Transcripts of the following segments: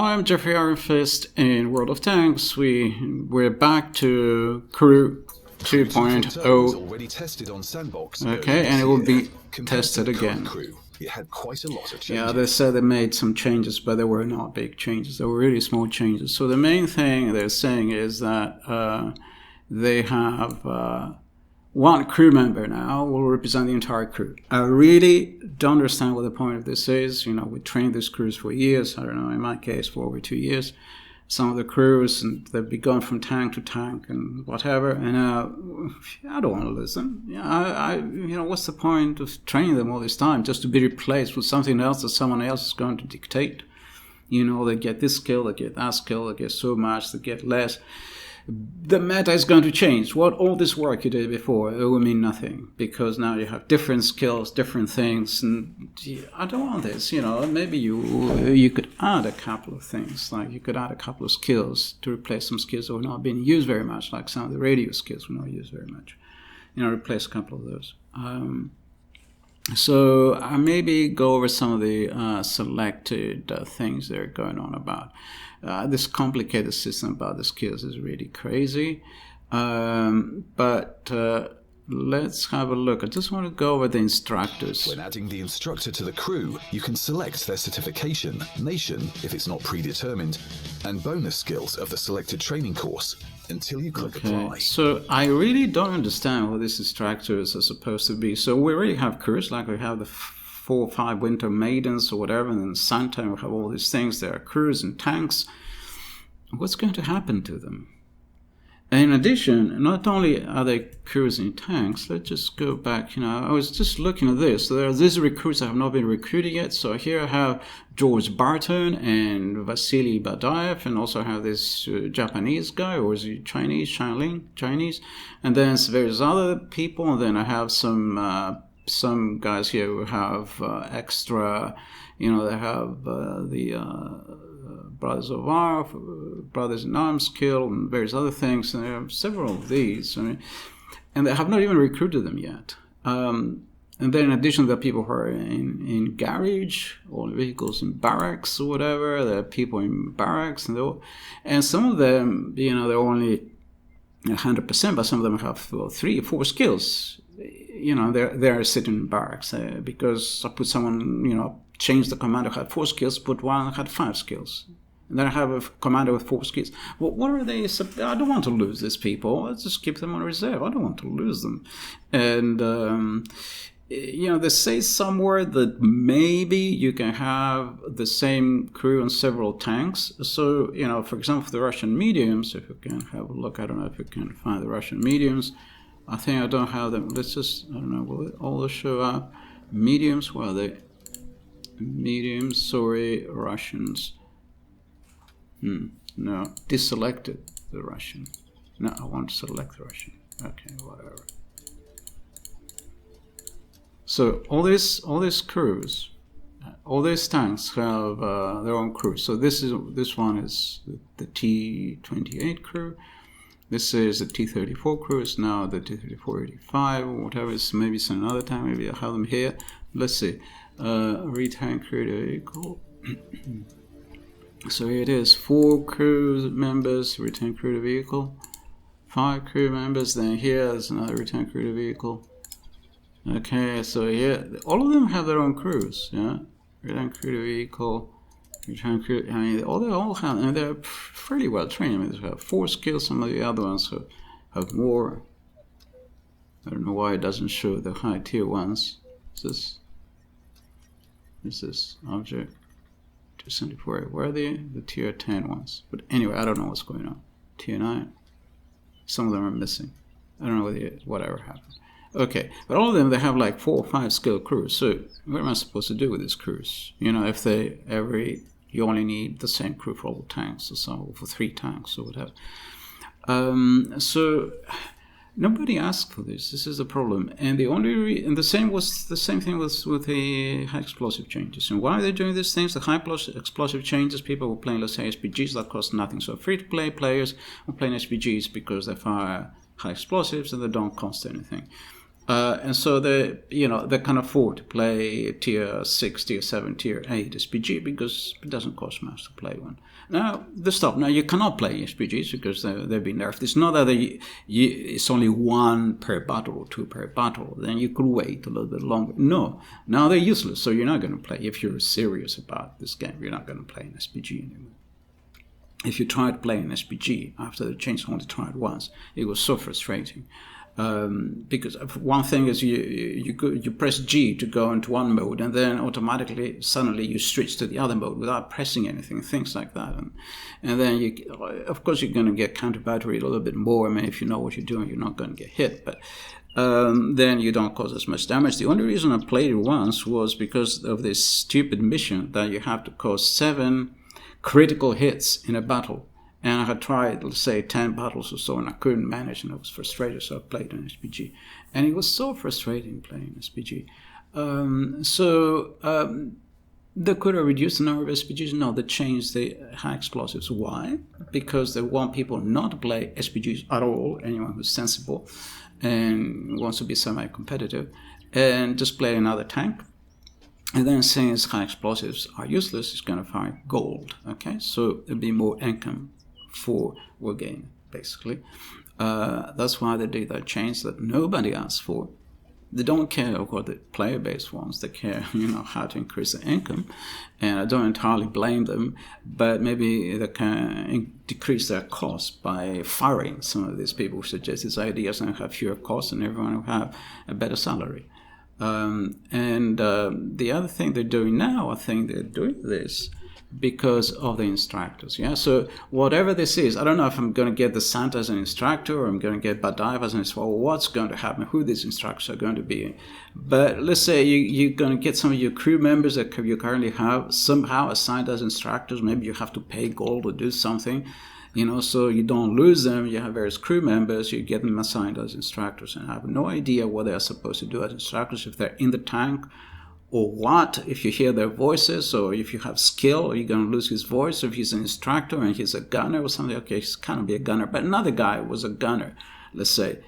I'm Geoffrey Iron Fist in World of Tanks. We're back to Crew 2.0. Already tested on Sandbox. Okay, and it will be tested again. Crew, it had quite a lot of changes. Yeah, they said they made some changes, but they were not big changes. They were really small changes. So the main thing they're saying is that they have one crew member now will represent the entire crew. I really don't understand what the point of this is. You know, we trained these crews for years. I don't know, in my case, for over 2 years. Some of the crews, and they've been going from tank to tank and whatever. And I don't want to lose them. Yeah, you know, what's the point of training them all this time just to be replaced with something else that someone else is going to dictate? You know, they get this skill, they get that skill, they get so much, they get less. The meta is going to change. What all this work you did before, it will mean nothing, because now you have different skills, different things, and I don't want this. You know, maybe you could add a couple of things, like you could add a couple of skills to replace some skills that were not being used very much, like some of the radio skills were not used very much. You know, replace a couple of those. So I maybe go over some of the selected things that are going on about. This complicated system about the skills is really crazy. But let's have a look. I just want to go over the instructors. When adding the instructor to the crew, you can select their certification, nation, if it's not predetermined, and bonus skills of the selected training course until you click apply. So I really don't understand what these instructors are supposed to be. So we already have crews, like we have the 4 or 5 winter maidens or whatever, and then Santa, we have all these things. There are crews and tanks. What's going to happen to them? And in addition, not only are they crews and tanks, let's just go back. You know, I was just looking at this. So there are these recruits that have not been recruited yet. So here I have George Barton and Vasily Badaev, and also I have this Japanese guy, or is he Chinese? Chinese. And then various other people. And then I have some guys here who have extra, you know, they have the Brothers of Arms, Brothers in Arms skill, and various other things. And there are several of these. I mean, and they have not even recruited them yet. And then in addition, there are people who are in garage, all vehicles in barracks or whatever. There are people in barracks, and some of them, you know, they're only 100%, but some of them have 3 or 4 skills. You know, they're sitting in barracks because I put someone, you know, changed the commander who had 4 skills, put one who had 5 skills. And then I have a commander with 4 skills. Well, what are they? I don't want to lose these people. Let's just keep them on reserve. I don't want to lose them. And, you know, they say somewhere that maybe you can have the same crew on several tanks. So, you know, for example, for the Russian mediums, if you can have a look, I don't know if you can find the Russian mediums. I think I don't have them. Let's just, I don't know, will it all show up? Mediums, where are they? Mediums, sorry, Russians. No, deselected the Russian. No, I want to select the Russian. Okay, whatever. So all these crews, all these tanks have their own crews. So this one is the T-28 crew. This is the T-34 crew. It's now the T-34-85 or whatever. It's maybe some another time. Maybe I'll have them here. Let's see. Return crew vehicle. So here it is. 4 crew members. Return crew to vehicle. 5 crew members. Then here there's another return crew to vehicle. Okay. So here, all of them have their own crews. Yeah. Return crew to vehicle. Return crew. I mean, they all have, and they're fairly well trained. I mean, they have 4 skills. Some of the other ones have more. I don't know why it doesn't show the high tier ones. Is this object 274? Where are the tier 10 ones? But anyway, I don't know what's going on. Tier 9. Some of them are missing. I don't know whatever happened. Okay, but all of them, they have like 4 or 5 skilled crews. So what am I supposed to do with these crews? You know, if you only need the same crew for all tanks, or for 3 tanks or whatever. So nobody asked for this. This is the problem, and the same thing with the high explosive changes. And why are they doing these things? The high explosive changes. People were playing, let's say, SPGs that cost nothing. So free-to-play players are playing SPGs because they fire high explosives and they don't cost anything. And so they can afford to play tier 6, tier 7, tier 8 SPG because it doesn't cost much to play one. Now, you cannot play SPGs because they've been nerfed. It's not that it's only one per battle or two per battle. Then you could wait a little bit longer. No, now they're useless, so you're not going to play. If you're serious about this game, you're not going to play an SPG anymore. If you try to play an SPG after the change, only tried once, it was so frustrating. Because one thing is you press G to go into one mode, and then automatically suddenly you switch to the other mode without pressing anything, things like that, and then of course you're going to get counter battery a little bit more. I mean, if you know what you're doing, you're not going to get hit, but then you don't cause as much damage. The only reason I played it once was because of this stupid mission that you have to cause 7 critical hits in a battle. And I had tried, let's say, 10 battles or so, and I couldn't manage, and I was frustrated, so I played an SPG. And it was so frustrating playing SPG. They could have reduced the number of SPGs. No, they changed the high explosives. Why? Because they want people not to play SPGs at all, anyone who's sensible and wants to be semi-competitive, and just play another tank. And then since high explosives are useless, it's going to find gold. Okay, so there'll be more income for WarGaming, basically. That's why they did that change that nobody asked for. They don't care what the player base wants. They care, how to increase the income. And I don't entirely blame them, but maybe they can decrease their costs by firing some of these people who suggest these ideas and have fewer costs, and everyone will have a better salary. The other thing they're doing now, I think they're doing this because of the instructors. Yeah. So whatever this is, I don't know if I'm going to get the Santa as an instructor or I'm going to get Badive as an instructor, or what's going to happen, who these instructors are going to be. But let's say you're going to get some of your crew members that you currently have somehow assigned as instructors. Maybe you have to pay gold or do something. So you don't lose them. You have various crew members. You get them assigned as instructors, and I have no idea what they are supposed to do as instructors, if they're in the tank or what, if you hear their voices, or if you have skill, are you going to lose his voice? Or if he's an instructor and he's a gunner or something, okay, he's kind of be a gunner, but another guy was a gunner, let's say.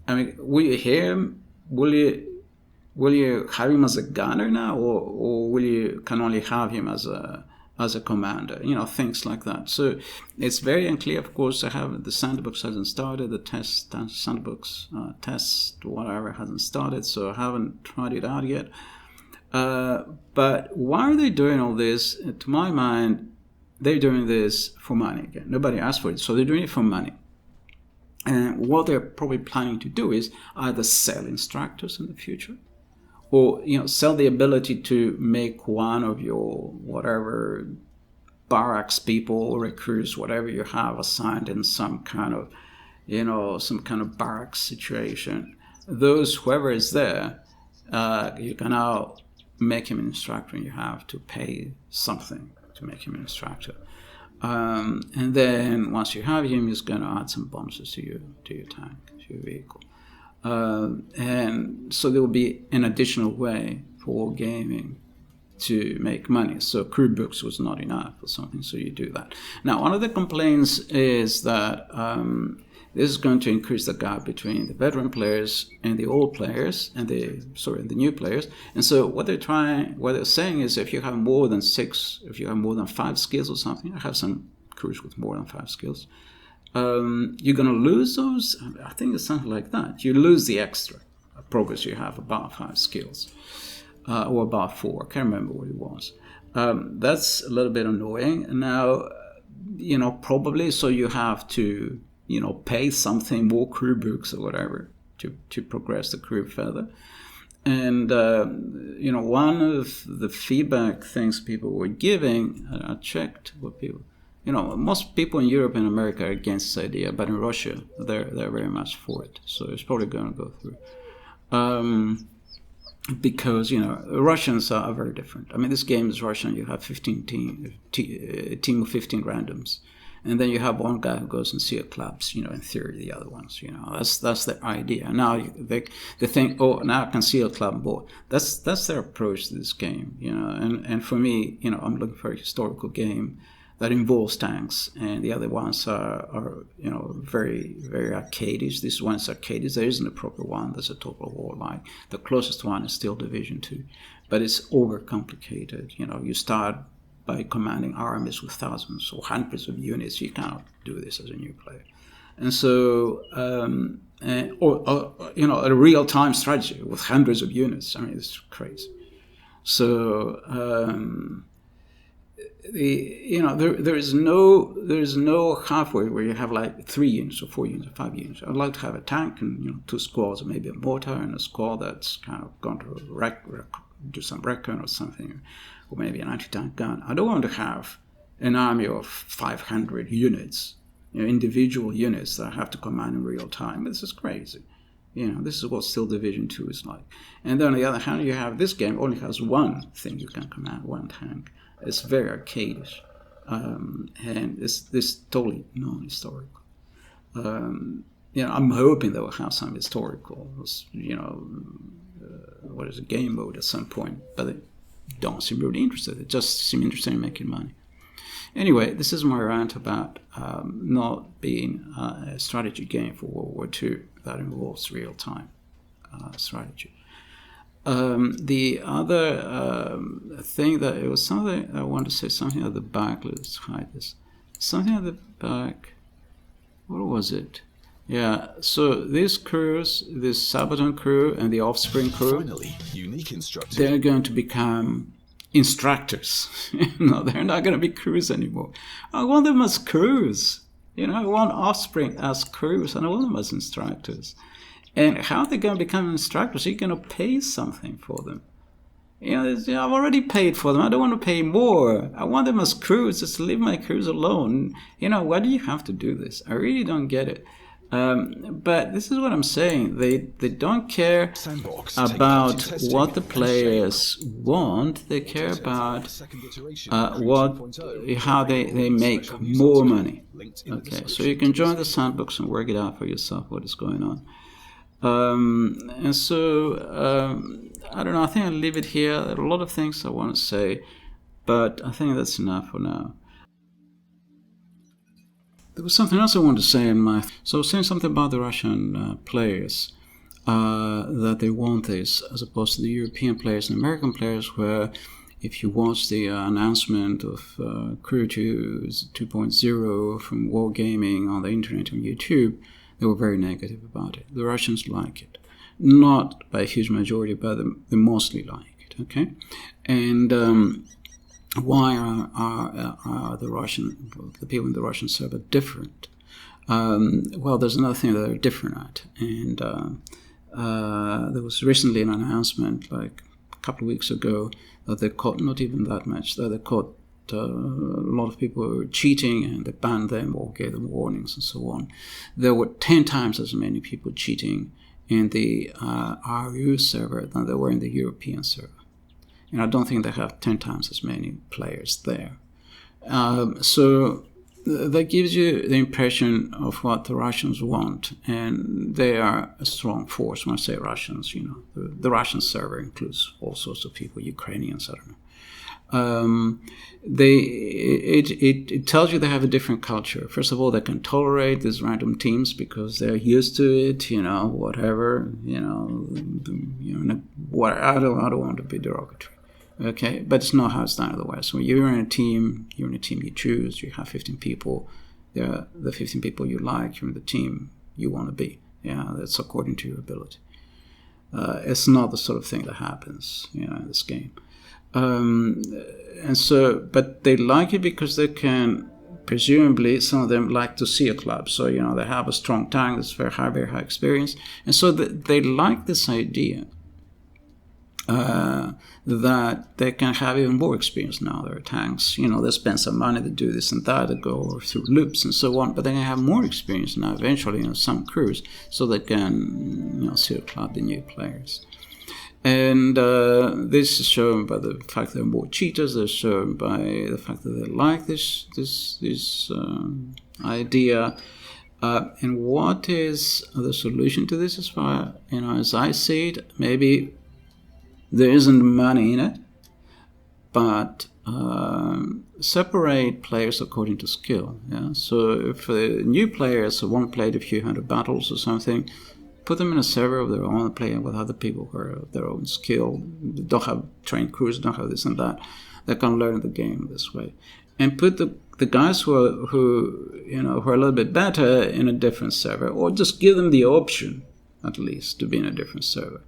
I mean, will you hear him? Will you have him as a gunner now, or will you can only have him as a commander, things like that. So it's very unclear. Of course, the Sandbox hasn't started, the Sandbox test, whatever, hasn't started, so I haven't tried it out yet. But why are they doing all this? To my mind, they're doing this for money again. Nobody asked for it, so they're doing it for money. And what they're probably planning to do is either sell instructors in the future, or sell the ability to make one of your whatever barracks people, recruits, whatever you have assigned in some kind of barracks situation. Whoever is there, you can now make him an instructor, and you have to pay something to make him an instructor. And then once you have him, he's going to add some bonuses to your tank, to your vehicle. And so there will be an additional way for gaming to make money. So crew books was not enough or something, so you do that. Now, one of the complaints is that this is going to increase the gap between the veteran players and the old players and the new players. And so what they're saying is, if you have more than 5 skills or something, I have some crews with more than 5 skills, you're going to lose those. I think it's something like that. You lose the extra progress you have about 5 skills, or about 4. I can't remember what it was. That's a little bit annoying. Now, probably so you have to, pay something, more crew books or whatever, to progress the crew further. And, one of the feedback things people were giving, I checked what people, most people in Europe and America are against this idea, but in Russia, they're very much for it. So it's probably going to go through. Because, Russians are very different. I mean, this game is Russian. You have a team of 15 randoms. And then you have one guy who goes and seal clubs, in theory, the other ones, that's the idea. Now they think, oh, now I can seal club board. That's their approach to this game, and for me, I'm looking for a historical game that involves tanks, and the other ones are very, very arcadish. This one's arcadish. There isn't a proper one. There's a total war. Like the closest one is still Division 2, but it's overcomplicated. You start by commanding armies with thousands or hundreds of units. You cannot do this as a new player, and so a real-time strategy with hundreds of units. I mean, it's crazy. So. There is no halfway where you have like 3 units or 4 units or 5 units. I'd like to have a tank and 2 squads, or maybe a mortar and a squad that's kind of going to do some recon or something, or maybe an anti-tank gun. I don't want to have an army of 500 units, individual units that I have to command in real time. This is crazy. This is what still Division 2 is like. And then on the other hand, you have this game only has one thing you can command, one tank. It's very arcadish, and it's totally non-historical. I'm hoping they will have some historical, game mode at some point, but they don't seem really interested. They just seem interested in making money. Anyway, this is my rant about not being a strategy game for World War II that involves real-time strategy. The other thing that it was something I wanted to say, something at the back. Let's hide this. Something at the back. What was it? Yeah. So these crews, this Sabaton crew and the Offspring crew, finally, unique instructors. They're going to become instructors. They're not going to be crews anymore. I want them as crews. I want Offspring as crews, and I want them as instructors. And how are they going to become instructors? You're going to pay something for them. I've already paid for them. I don't want to pay more. I want them as crews. Just leave my crews alone. Why do you have to do this? I really don't get it. But this is what I'm saying. They don't care Sandbox, about what the players want. They care about how they make more money. Okay, so you can join the Sandbox and work it out for yourself what is going on. And so, I don't know, I think I'll leave it here. There are a lot of things I want to say, but I think that's enough for now. There was something else I wanted to say So I was saying something about the Russian players, that they want this, as opposed to the European players and American players, where if you watch the announcement of Crew 2.0 from WarGaming on the internet on YouTube, they were very negative about it. The Russians like it. Not by a huge majority, but they mostly like it, okay? And why are the people in the Russian server different? Well, there's another thing that they're different at. And there was recently an announcement, like a couple of weeks ago, that they caught, not even that much, that they caught a lot of people were cheating, and they banned them or gave them warnings and so on. There were 10 times as many people cheating in the RU server than there were in the European server. And I don't think they have 10 times as many players there. So that gives you the impression of what the Russians want, and they are a strong force. When I say Russians, the Russian server includes all sorts of people, Ukrainians, I don't know. It tells you they have a different culture. First of all, they can tolerate these random teams because they're used to it, whatever, I don't want to be derogatory. Okay, but it's not how it's done otherwise. When you're in a team you choose, you have 15 people, they're the 15 people you like, you're in the team you want to be. Yeah, that's according to your ability. It's not the sort of thing that happens, in this game. And so, but they like it because they can, presumably, some of them like to see a club. So, they have a strong tank that's very high experience. And so they like this idea that they can have even more experience now. Their tanks, they spend some money to do this and that, to go through loops and so on, but they can have more experience now eventually, some crews, so they can, see a club the new players. And this is shown by the fact there are more cheaters. They're shown by the fact that they like this idea. And what is the solution to this? As far as I see it, maybe there isn't money in it, but separate players according to skill. Yeah? So if new players want to play a few hundred battles or something, put them in a server of their own, playing with other people who are of their own skill, don't have trained crews, don't have this and that. They can learn the game this way. And put the guys who are a little bit better in a different server, or just give them the option, at least, to be in a different server.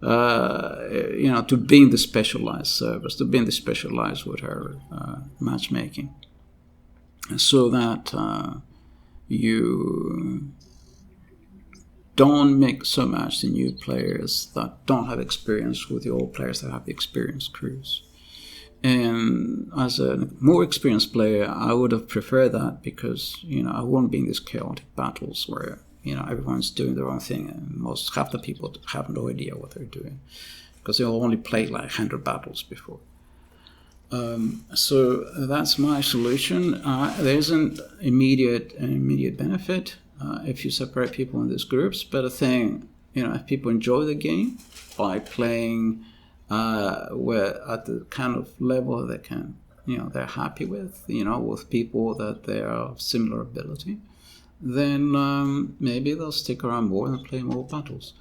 To be in the specialized servers, to be in the specialized whatever matchmaking, so that you don't mix so much the new players that don't have experience with the old players that have the experienced crews. And as a more experienced player, I would have preferred that, because I won't be in these chaotic battles where everyone's doing their own thing, and half the people have no idea what they're doing, because they only played like 100 battles before. So that's my solution. There isn't immediate benefit if you separate people in these groups, but I think if people enjoy the game by playing where at the kind of level they can, they're happy with, with people that they are of similar ability, then maybe they'll stick around more and play more battles.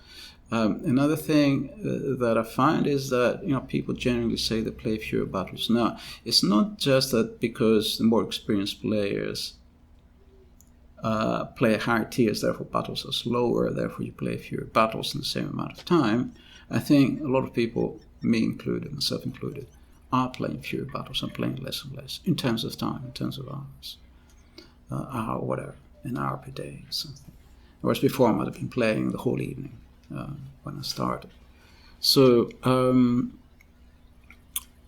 Another thing that I find is that people generally say they play fewer battles. Now, it's not just that because the more experienced players play higher tiers, therefore battles are slower, therefore you play fewer battles in the same amount of time. I think a lot of people, me included, myself included, are playing fewer battles and playing less and less in terms of time, in terms of hours, an hour per day or something. Whereas before I might have been playing the whole evening when I started. So,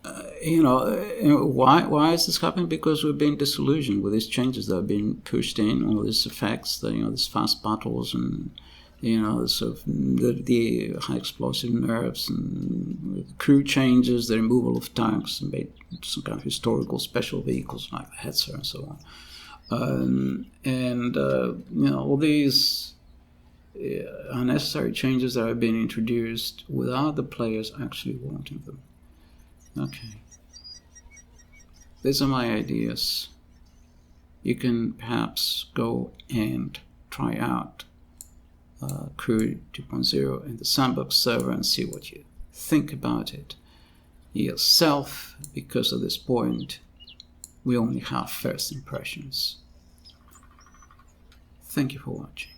why is this happening? Because we've been disillusioned with these changes that have been pushed in, all these effects, these fast battles and sort of the high explosive nerfs and crew changes, the removal of tanks, and made some kind of historical special vehicles like the Hetzer and so on. All these unnecessary changes that have been introduced without the players actually wanting them. Okay. These are my ideas. You can perhaps go and try out Crew 2.0 in the Sandbox server and see what you think about it yourself, because at this point we only have first impressions. Thank you for watching.